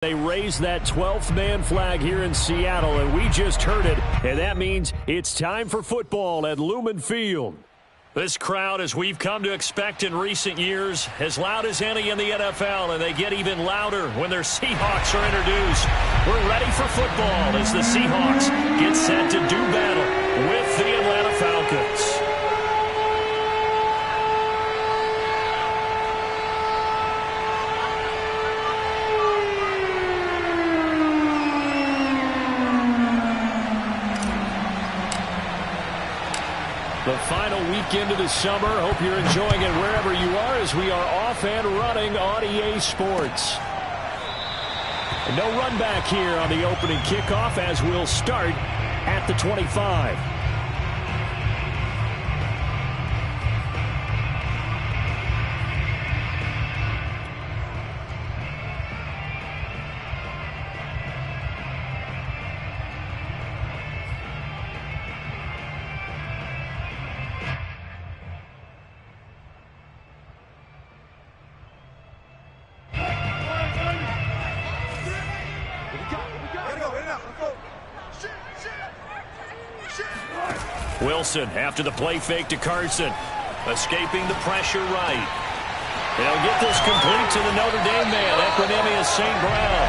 They raised that 12th man flag here in Seattle, and we just heard it, and that means it's time for football at Lumen Field. This crowd, as we've come to expect in recent years, as loud as any in the NFL, and they get even louder when their Seahawks are introduced. We're ready for football as the Seahawks get set to do battle with the Atlanta Falcons. The final weekend of the summer. Hope you're enjoying it wherever you are as we are off and running on EA Sports. And no run back here on the opening kickoff as we'll start at the 25. Wilson after the play fake to Carson. Escaping the pressure right. They'll get this complete to the Notre Dame man, Equanimous St. Brown.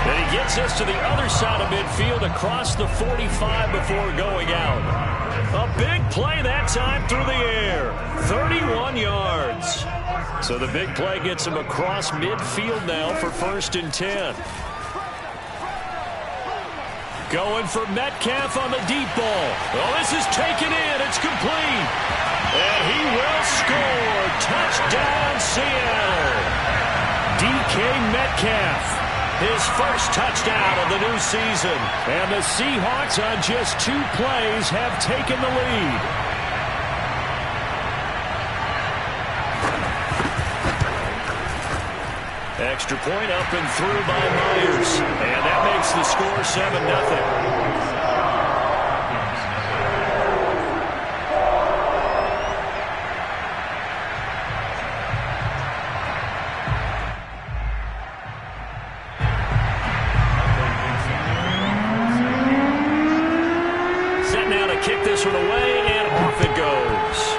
And he gets us to the other side of midfield across the 45 before going out. A big play that time through the air. 31 yards. So the big play gets him across midfield now for 1st and 10. Going for Metcalf on the deep ball. Oh, this is taken in. It's complete. And he will score. Touchdown, Seattle. DK Metcalf. His first touchdown of the new season. And the Seahawks on just 2 plays have taken the lead. Extra point up and through by Myers. And that makes the score 7-0. Set now to kick this one away, and off it goes.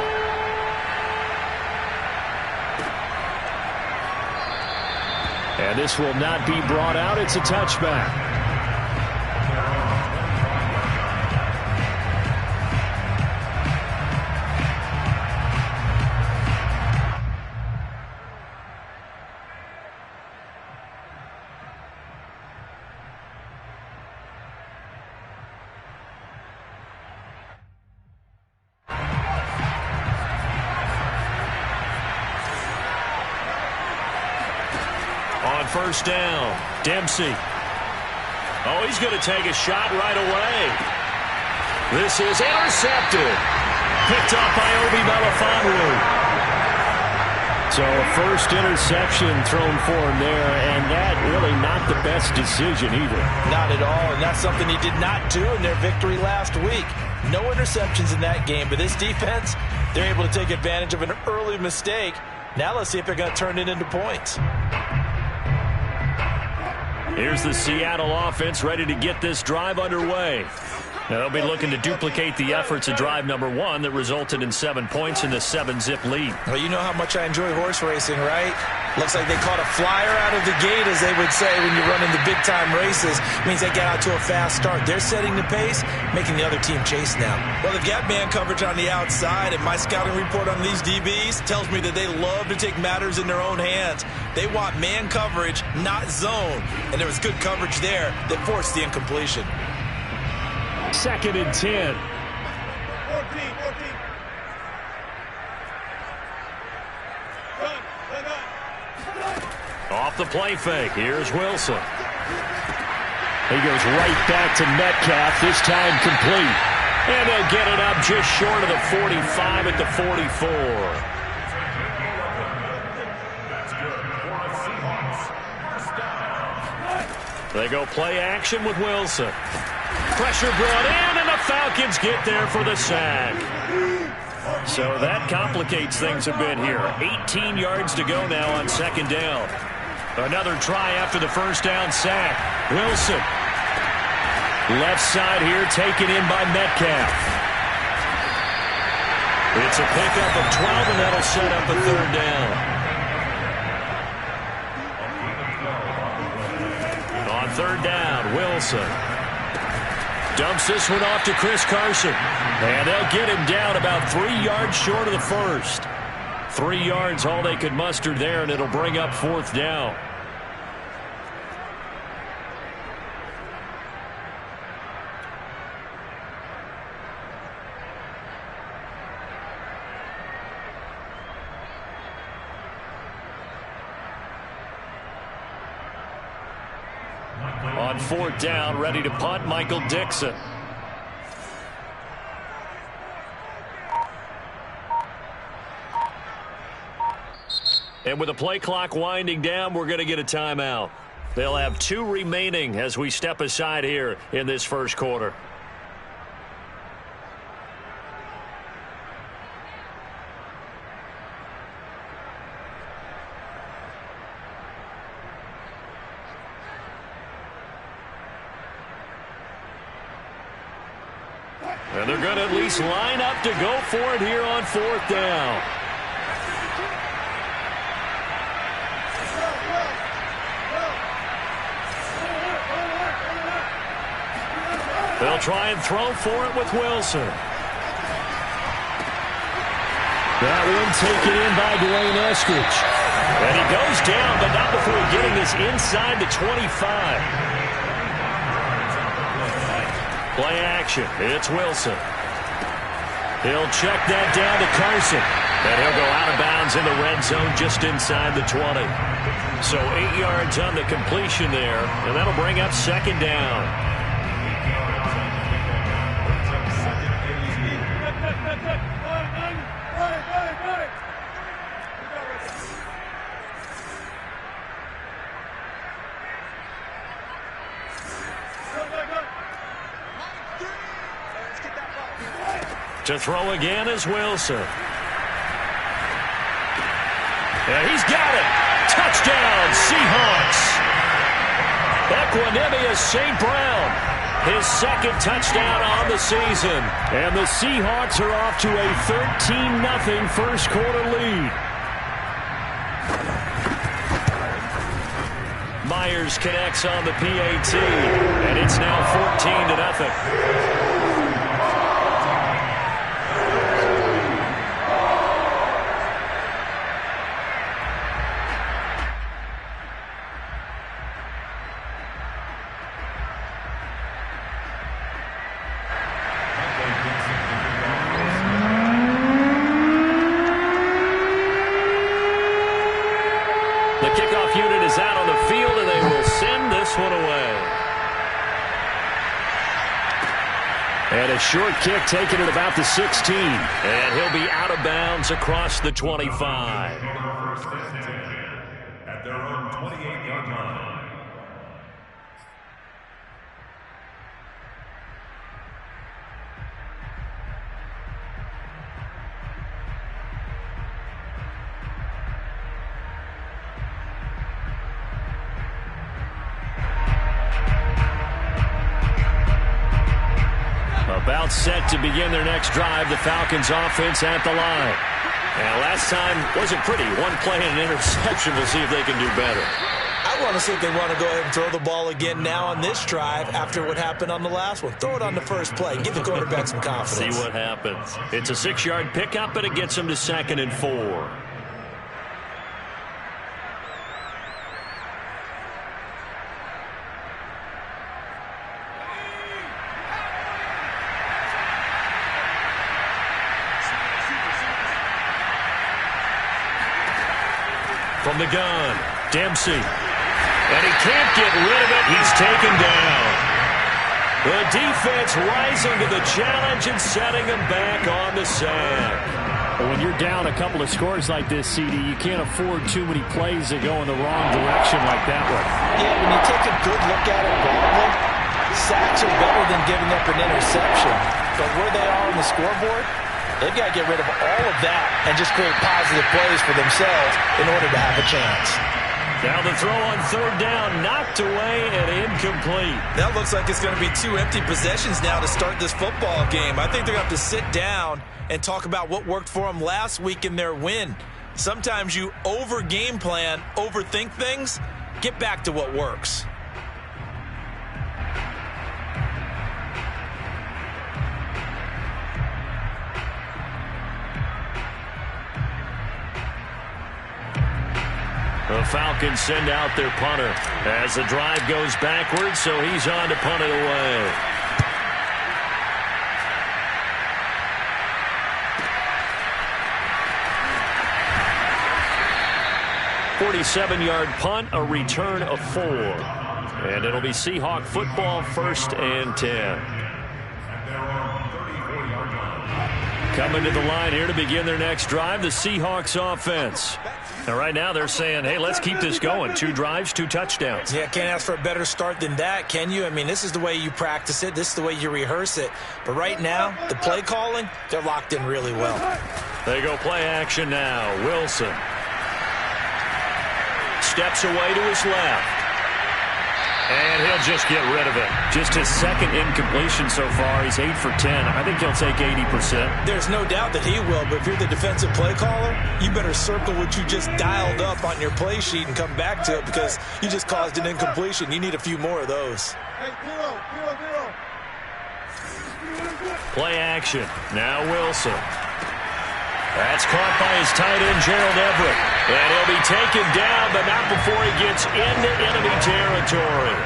And this will not be brought out. It's a touchback. On 1st down, Dempsey. Oh, he's going to take a shot right away. This is intercepted. Picked up by Obi Melifonwu. So a first interception thrown for him there, and that really not the best decision either. Not at all, and that's something he did not do in their victory last week. No interceptions in that game, but this defense, they're able to take advantage of an early mistake. Now let's see if they're going to turn it into points. Here's the Seattle offense ready to get this drive underway. Now they'll be looking to duplicate the efforts of drive number 1 that resulted in 7 points in the 7-zip lead. Well, you know how much I enjoy horse racing, right? Looks like they caught a flyer out of the gate, as they would say when you're running the big-time races. Means they get out to a fast start. They're setting the pace, making the other team chase now. Well, they've got man coverage on the outside, and my scouting report on these DBs tells me that they love to take matters in their own hands. They want man coverage, not zone. And there was good coverage there that forced the incompletion. 2nd and 10. 14. Off the play fake. Here's Wilson. He goes right back to Metcalf, this time complete. And they'll get it up just short of the 45 at the 44. They go play action with Wilson. Pressure brought in, and the Falcons get there for the sack. So that complicates things a bit here. 18 yards to go now on 2nd down. Another try after the first down sack. Wilson. Left side here taken in by Metcalf. It's a pickup of 12, and that'll set up a third down. On third down, Wilson dumps this one off to Chris Carson. And they'll get him down about 3 yards short of the first. 3 yards all they could muster there, and it'll bring up fourth down. On fourth down, ready to punt, Michael Dixon. And with the play clock winding down, we're going to get a timeout. They'll have 2 remaining as we step aside here in this first quarter. And they're going to at least line up to go for it here on fourth down. They'll try and throw for it with Wilson. That one taken in by Dwayne Eskridge. And he goes down, but not before getting this inside the 25. Play action. It's Wilson. He'll check that down to Carson. And he'll go out of bounds in the red zone just inside the 20. So 8 yards on the completion there. And that'll bring up second down. To throw again is Wilson. And he's got it. Touchdown, Seahawks. Equanimous St. Brown, his second touchdown on the season. And the Seahawks are off to a 13-0 first quarter lead. Myers connects on the PAT, and it's now 14-0. The kickoff unit is out on the field, and they will send this one away. And a short kick taken at about the 16. And he'll be out of bounds across the 25. At their own 28-yard line. About set to begin their next drive, the Falcons offense at the line. And last time wasn't pretty. One play and an interception. We'll see if they can do better. I want to see if they want to go ahead and throw the ball again now on this drive after what happened on the last one. Throw it on the first play. Give the quarterback some confidence. See what happens. It's a 6-yard pickup, and it gets them to 2nd and 4. From the gun, Dempsey. And he can't get rid of it. He's taken down. The defense rising to the challenge and setting him back on the sack. When you're down a couple of scores like this, CD, you can't afford too many plays that go in the wrong direction like that one. Yeah, when you take a good look at it broadly, sacks are better than giving up an interception. But where they are on the scoreboard, they've got to get rid of all of that and just create positive plays for themselves in order to have a chance. Now the throw on third down, knocked away and incomplete. That looks like it's going to be 2 empty possessions now to start this football game. I think they're going to have to sit down and talk about what worked for them last week in their win. Sometimes you over-game plan, overthink things. Get back to what works. The Falcons send out their punter as the drive goes backwards, so he's on to punt it away. "47-yard punt, a return of 4. And it'll be Seahawk football, 1st and 10. Coming to the line here to begin their next drive, the Seahawks offense. Now, right now, they're saying, hey, let's keep this going. 2 drives, 2 touchdowns. Yeah, can't ask for a better start than that, can you? I mean, this is the way you practice it. This is the way you rehearse it. But right now, the play calling, they're locked in really well. They go play action now. Wilson steps away to his left. And he'll just get rid of it. Just his 2nd incompletion so far. He's 8 for 10. I think he'll take 80%. There's no doubt that he will, but if you're the defensive play caller, you better circle what you just dialed up on your play sheet and come back to it because you just caused an incompletion. You need a few more of those. Play action. Now Wilson. That's caught by his tight end, Gerald Everett. And he'll be taken down, but not before he gets into enemy territory.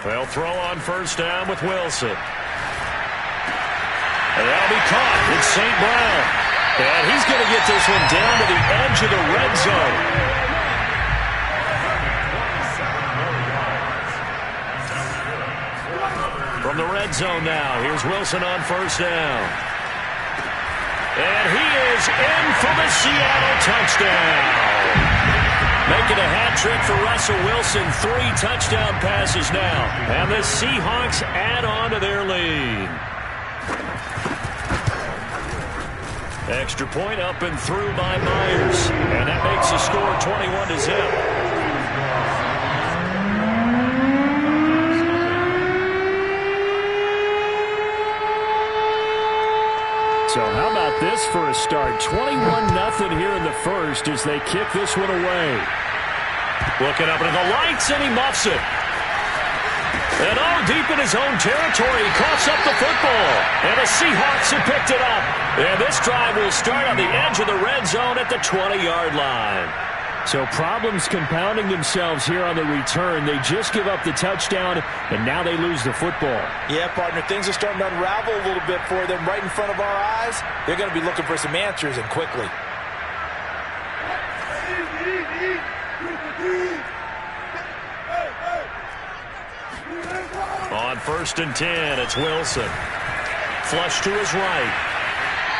They'll throw on 1st down with Wilson. And that'll be caught. It's St. Brown. And he's going to get this one down to the edge of the red zone. From the red zone now, here's Wilson on 1st down. And he is in for the Seattle touchdown. Making a hat trick for Russell Wilson. 3 touchdown passes now. And the Seahawks add on to their lead. Extra point up and through by Myers. And that makes the score 21-0. So how about this for a start? 21-0 here in the first as they kick this one away. Looking up into the lights, and he muffs it. And deep in his own territory, he coughs up the football. And the Seahawks have picked it up. And this drive will start on the edge of the red zone at the 20-yard line. So problems compounding themselves here on the return. They just give up the touchdown, and now they lose the football. Yeah, partner, things are starting to unravel a little bit for them right in front of our eyes. They're going to be looking for some answers, and quickly. On 1st and 10, it's Wilson. Flush to his right.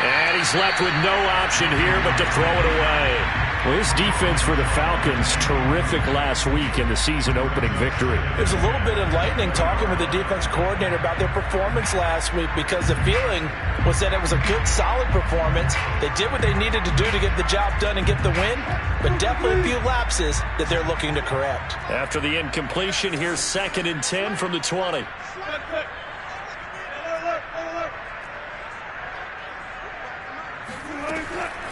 And he's left with no option here but to throw it away. Well, this defense for the Falcons, terrific last week in the season-opening victory. There's a little bit enlightening talking with the defense coordinator about their performance last week because the feeling was that it was a good, solid performance. They did what they needed to do to get the job done and get the win, but definitely a few lapses that they're looking to correct. After the incompletion, here's 2nd and 10 from the 20.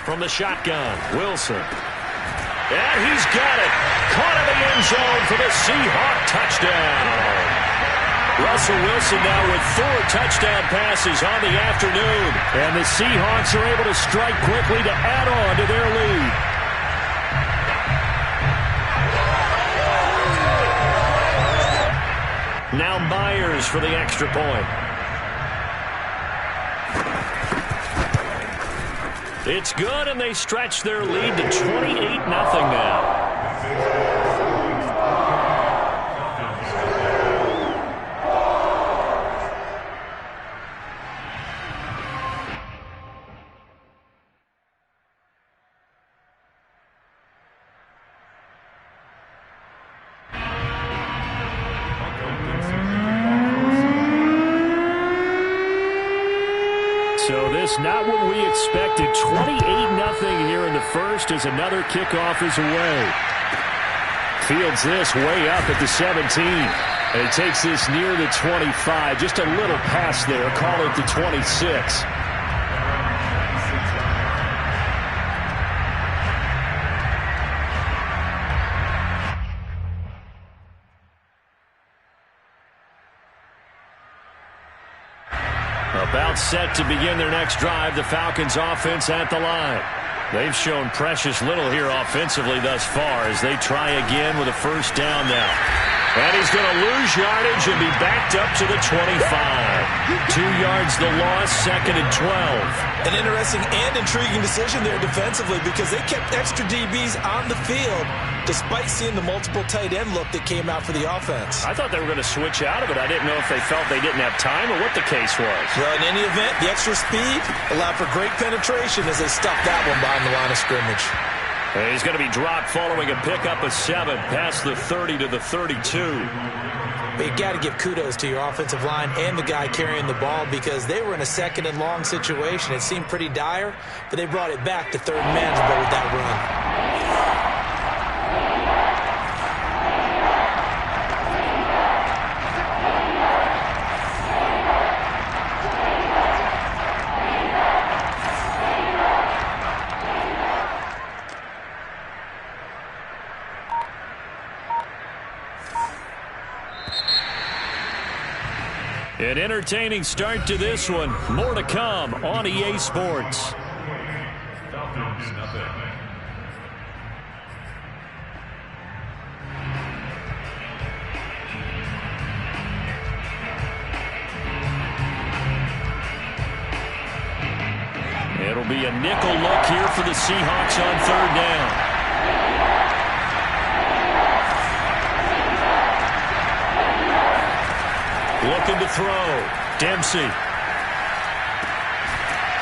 From the shotgun, Wilson. And he's got it. Caught in the end zone for the Seahawk touchdown. Russell Wilson now with 4 touchdown passes on the afternoon. And the Seahawks are able to strike quickly to add on to their lead. Now Myers for the extra point. It's good, and they stretch their lead to 28-0 now. just not what we expected. 28-0 here in the first as another kickoff is away. Fields this way up at the 17. And he takes this near the 25. Just a little pass there. Call it the 26. About set to begin their next drive, the Falcons offense at the line. They've shown precious little here offensively thus far as they try again with a first down now. And he's going to lose yardage and be backed up to the 25. 2 yards the loss, 2nd and 12. An interesting and intriguing decision there defensively because they kept extra DBs on the field despite seeing the multiple tight end look that came out for the offense. I thought they were going to switch out of it. I didn't know if they felt they didn't have time or what the case was. Well, in any event, the extra speed allowed for great penetration as they stuffed that one behind the line of scrimmage. And he's going to be dropped following a pickup of 7 past the 30 to the 32. But you got to give kudos to your offensive line and the guy carrying the ball because they were in a 2nd and long situation. It seemed pretty dire, but they brought it back to 3rd and manageable with that run. An entertaining start to this one. More to come on EA Sports. It'll be a nickel look here for the Seahawks on 3rd down. Looking to throw. Dempsey.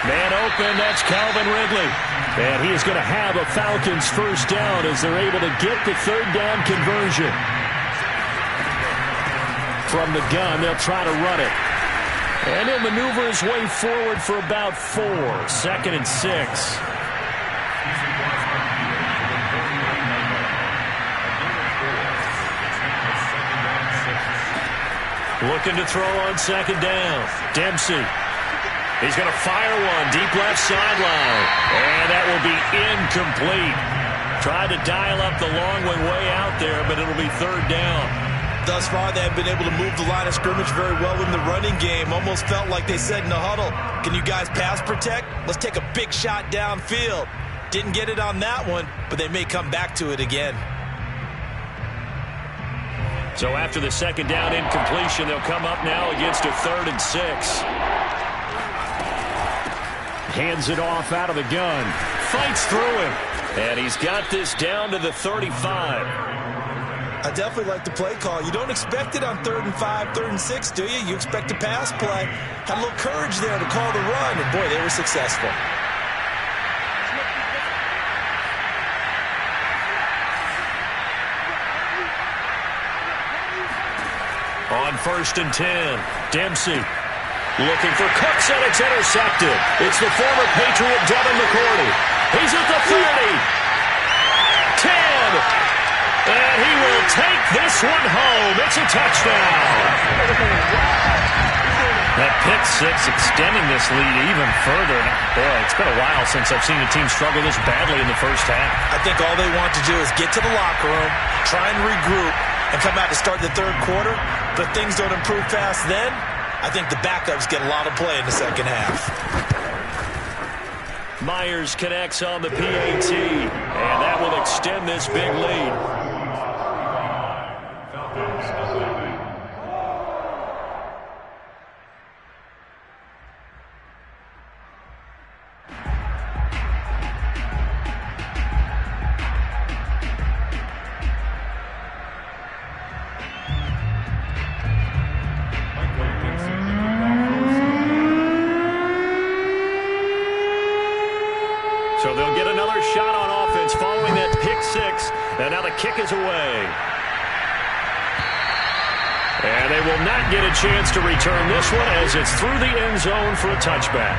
Man open, that's Calvin Ridley. And he is going to have a Falcons first down as they're able to get the 3rd down conversion. From the gun, they'll try to run it. And he'll maneuver his way forward for about 4. 2nd and 6. Looking to throw on 2nd down. Dempsey. He's going to fire one deep left sideline. And that will be incomplete. Tried to dial up the long one way out there, but it'll be 3rd down. Thus far, they have been able to move the line of scrimmage very well in the running game. Almost felt like they said in the huddle, can you guys pass protect? Let's take a big shot downfield. Didn't get it on that one, but they may come back to it again. So after the 2nd down incompletion, they'll come up now against a 3rd and 6. Hands it off out of the gun. Fights through him. And he's got this down to the 35. I definitely like the play call. You don't expect it on 3rd and 5, 3rd and 6, do you? You expect a pass play. Had a little courage there to call the run, and boy, they were successful. On 1st and 10, Dempsey looking for Cooks, and it's intercepted. It's the former Patriot Devin McCourty. He's at the 30. 10. And he will take this one home. It's a touchdown. That pick 6 extending this lead even further. Boy, it's been a while since I've seen a team struggle this badly in the first half. I think all they want to do is get to the locker room, try and regroup, and come out to start the 3rd quarter. But things don't improve fast then. I think the backups get a lot of play in the 2nd half. Myers connects on the PAT, and that will extend this big lead. So they'll get another shot on offense following that pick 6. And now the kick is away. And they will not get a chance to return this one as it's through the end zone for a touchback.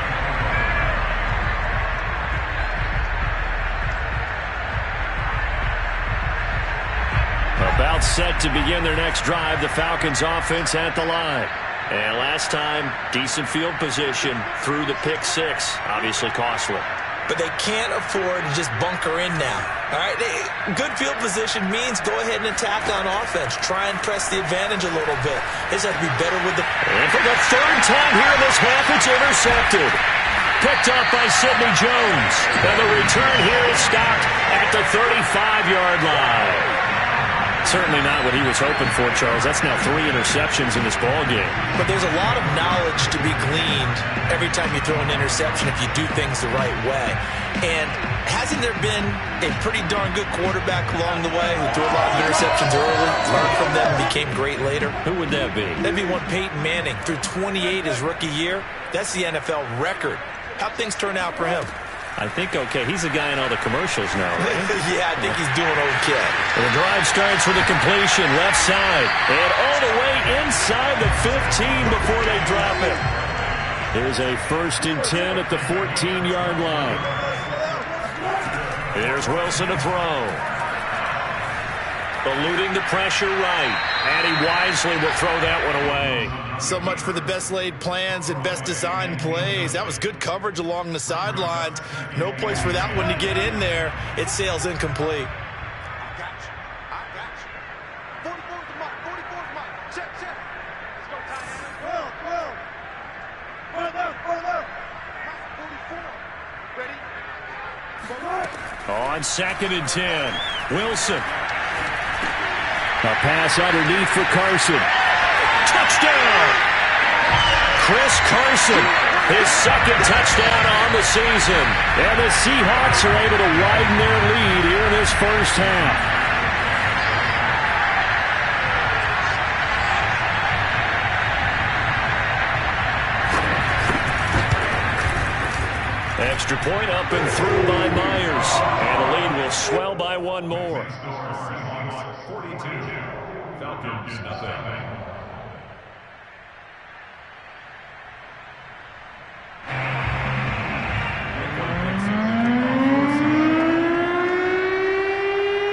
About set to begin their next drive. The Falcons offense at the line. And last time, decent field position through the pick six. Obviously costly. But they can't afford to just bunker in now. All right, good field position means go ahead and attack on offense. Try and press the advantage a little bit. They just have to be better with the... And for the third time here in this half, it's intercepted. Picked up by Sidney Jones. And the return here is stopped at the 35-yard line. Certainly not what he was hoping for, Charles. That's now 3 interceptions in this ball game. But there's a lot of knowledge to be gleaned every time you throw an interception if you do things the right way. And hasn't there been a pretty darn good quarterback along the way who threw a lot of interceptions early, learned from them, and became great later? Who would that be? That'd be one Peyton Manning. Threw 28 his rookie year. That's the NFL record. How'd things turn out for him? I think okay. He's a guy in all the commercials now, right? Yeah, I think he's doing okay. The drive starts with a completion, left side. And all the way inside the 15 before they drop it. There's a 1st and 10 at the 14-yard line. Here's Wilson to throw. Eluding the pressure right. And he wisely will throw that one away. So much for the best laid plans and best designed plays. That was good coverage along the sidelines. No place for that one to get in there. It sails incomplete. I got you. 44's the mark. 44's the mark. Check. Let's go, Tyler. Further. 44. Ready? On 2nd and 10. Wilson. A pass underneath for Carson. Touchdown! Chris Carson, his 2nd touchdown on the season. And the Seahawks are able to widen their lead here in this first half. Extra point up and through by Myers. And the lead will swell by 1 more. 42. Falcons, nothing.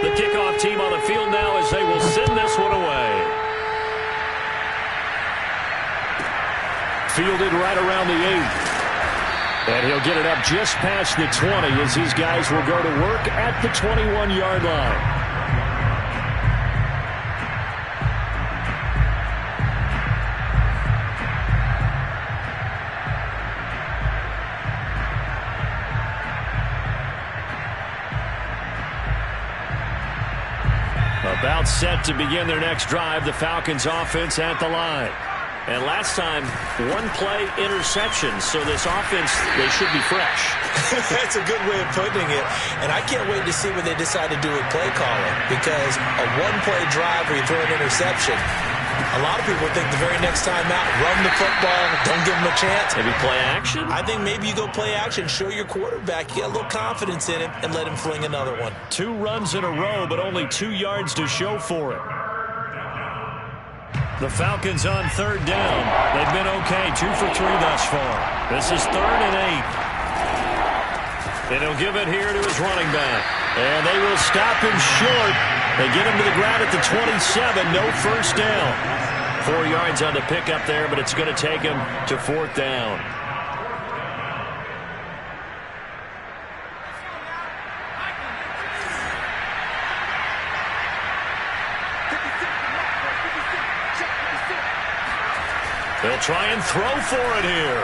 The kickoff team on the field now as they will send this one away. Fielded right around the 8. And he'll get it up just past the 20 as these guys will go to work at the 21-yard line. About set to begin their next drive. The Falcons offense at the line. And last time, 1-play interception. So this offense, they should be fresh. That's a good way of putting it. And I can't wait to see what they decide to do with play calling. Because a 1-play drive where you throw an interception, a lot of people think the very next time out, run the football, don't give them a chance. Maybe play action? I think maybe you go play action, show your quarterback, you get a little confidence in him, and let him fling another one. 2 runs in a row, but only 2 yards to show for it. The Falcons on 3rd down. They've been okay, 2 for 3 thus far. This is 3rd and 8. And he'll give it here to his running back. And they will stop him short. They get him to the ground at the 27. No first down. 4 yards on the pickup there, but it's going to take him to 4th down. They'll try and throw for it here.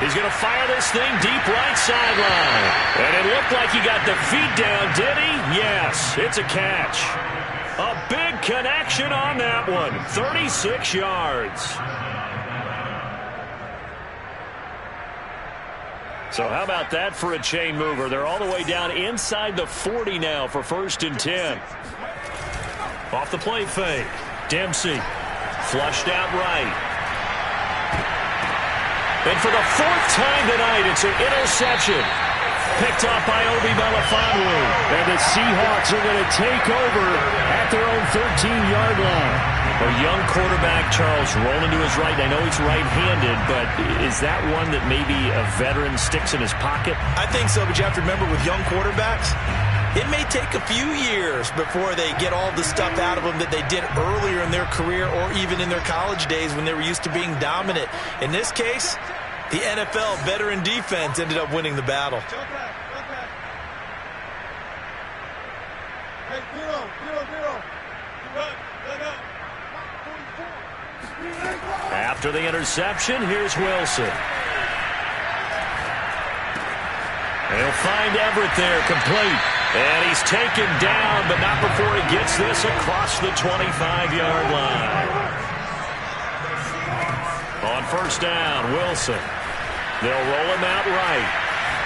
He's going to fire this thing deep right sideline. And it looked like he got the feet down, did he? Yes, it's a catch. A big connection on that one. 36 yards. So how about that for a chain mover? They're all the way down inside the 40 now for 1st and 10. Off the play fake. Dempsey flushed out right. And for the 4th time tonight, it's an interception. Picked off by Obi Melifonwu. And the Seahawks are going to take over at their own 13-yard line. A young quarterback, Charles, rolling to his right. I know he's right-handed, but is that one that maybe a veteran sticks in his pocket? I think so, but you have to remember with young quarterbacks, it may take a few years before they get all the stuff out of them that they did earlier in their career or even in their college days when they were used to being dominant. In this case, the NFL veteran defense ended up winning the battle. After the interception, here's Wilson. He'll find Everett there, complete. And he's taken down, but not before he gets this across the 25-yard line. On first down, Wilson. They'll roll him out right.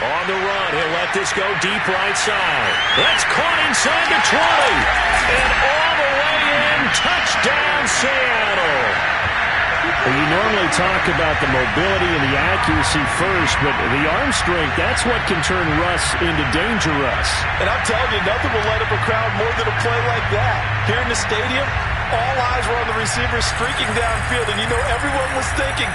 On the run, he'll let this go deep right side. That's caught inside the 20. And all the way in, touchdown Seattle. Well, you normally talk about the mobility and the accuracy first, but the arm strength, that's what can turn Russ into danger Russ. And I'm telling you, nothing will light up a crowd more than a play like that. Here in the stadium, all eyes were on the receiver streaking downfield, and you know everyone was thinking,